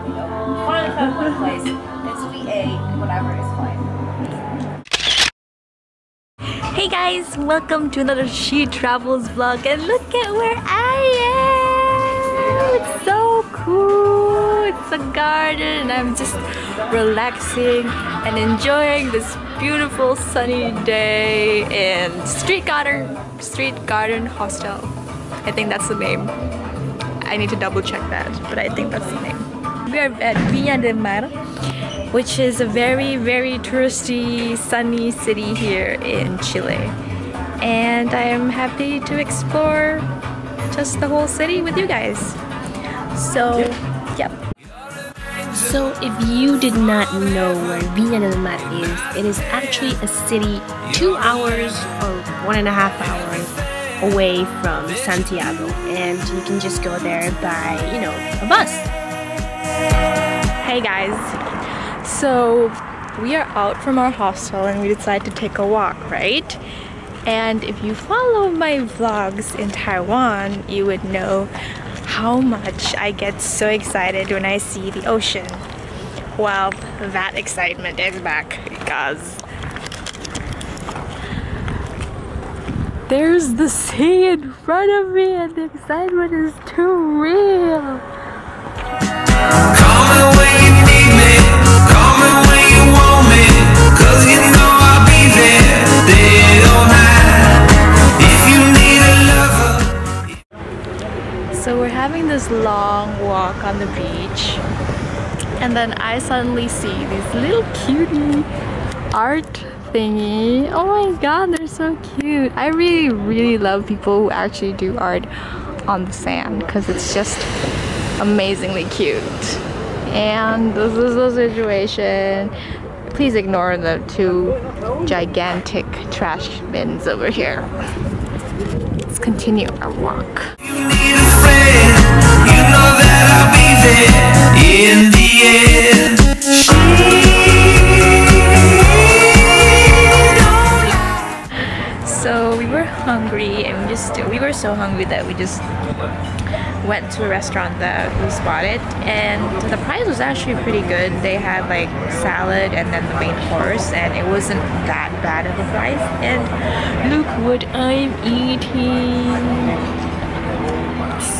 finally found one place. It's VA, whatever is fine. Hey guys, welcome to another She Travels vlog, and look at where I am! It's so cool! It's a garden and I'm just relaxing and enjoying this beautiful sunny day in Street Garden Hostel. I think that's the name. I need to double check that, but I think that's the name. We are at Viña del Mar, which is a very, very touristy, sunny city here in Chile. And I am happy to explore just the whole city with you guys. So, yep. So if you did not know where Viña del Mar is, it is actually a city 2 hours or 1.5 hours away from Santiago, and you can just go there by, you know, a bus. Hey guys, so we are out from our hostel and we decided to take a walk, right? And if you follow my vlogs in Taiwan, you would know how much I get so excited when I see the ocean. Well, that excitement is back because there's the sea in front of me and the excitement is too real. Call me when you need me, call me when you want me, 'cause you know I'll be there, day or night, if you need a lover. So we're having this long walk on the beach, and then I suddenly see these little cutie art thingy. Oh my god, they're so cute. I really love people who actually do art on the sand because it's just amazingly cute. And this is the situation. Please ignore the 2 gigantic trash bins over here. Let's continue our walk. You need a friend, you know that I'll be there in the end. So we were hungry and we were so hungry that we just went to a restaurant that we spotted, and the price was actually pretty good. They had like salad and then the main course, and it wasn't that bad of a price. And look what I'm eating.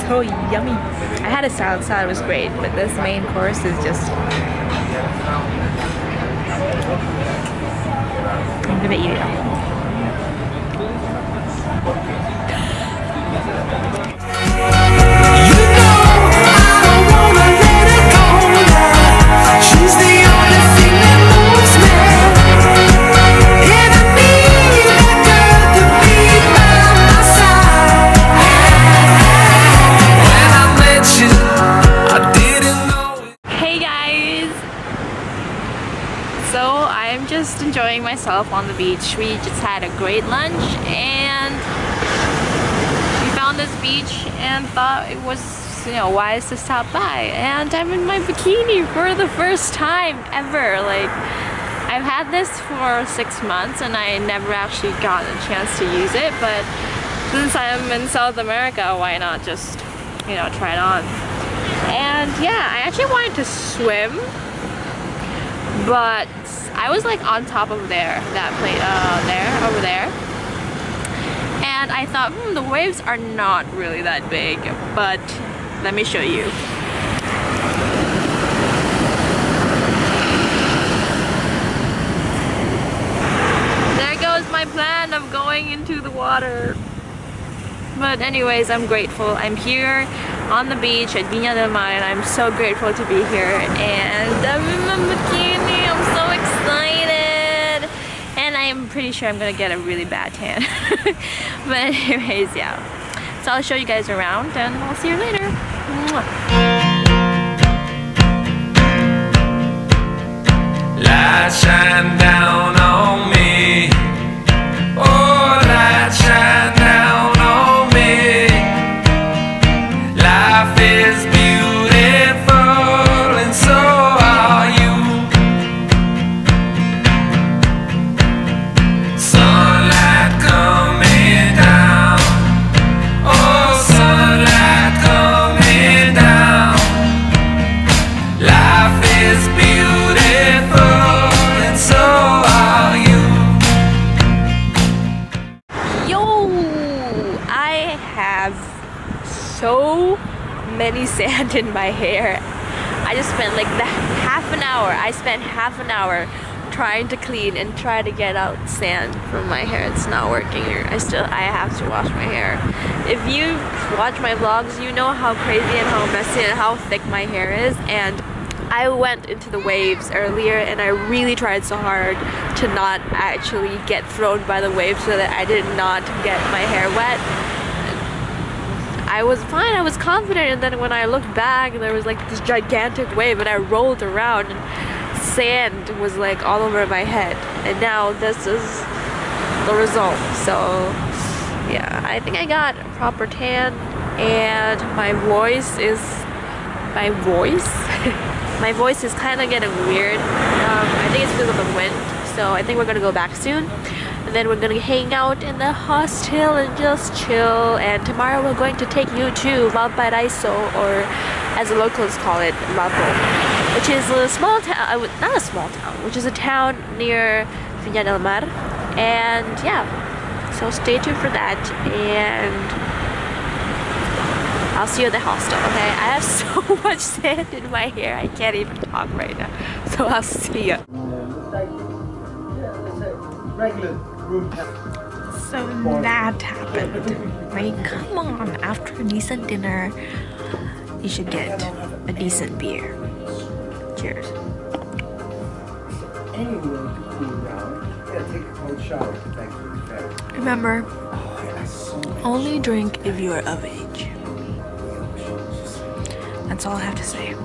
So yummy. I had a salad. Salad was great, but this main course is just, I'm gonna eat it all. Just enjoying myself on the beach. We just had a great lunch and we found this beach and thought it was, you know, wise to stop by. And I'm in my bikini for the first time ever. Like, I've had this for 6 months and I never actually got a chance to use it, but since I'm in South America, why not just, you know, try it on. And yeah, I actually wanted to swim, but I was like on top of that plate over there, and I thought, the waves are not really that big, but let me show you. There goes my plan of going into the water. But anyways, I'm grateful. I'm here on the beach at Viña del Mar, and I'm so grateful to be here. And I'm in my bikini. I'm so excited. And I'm pretty sure I'm gonna get a really bad tan. But anyways, yeah. So I'll show you guys around, and I'll see you later. Mwah. Light shine down on me. Oh, light shine down on me. Life is beautiful and so are you. Sunlight coming down. Oh, sunlight coming down. Light sand in my hair. I just spent like half an hour. I spent half an hour trying to clean and try to get out sand from my hair. It's not working. I have to wash my hair. If you watch my vlogs, you know how crazy and how messy and how thick my hair is. And I went into the waves earlier and I really tried so hard to not actually get thrown by the waves so that I did not get my hair wet. I was fine, I was confident, and then when I looked back there was like this gigantic wave and I rolled around and sand was like all over my head, and now this is the result. So yeah, I think I got a proper tan, and my voice is my voice is kind of getting weird. I think it's because of the wind, so I think we're gonna go back soon. And then we're gonna hang out in the hostel and just chill. And tomorrow we're going to take you to Valparaiso, or as the locals call it, Lapo, which is a small town, not a small town, which is a town near Viña del Mar. And yeah, so stay tuned for that, and I'll see you at the hostel, okay? I have so much sand in my hair, I can't even talk right now. So I'll see you. So that happened. Like, come on, after a decent dinner, you should get a decent beer. Cheers. Remember, only drink if you are of age. That's all I have to say.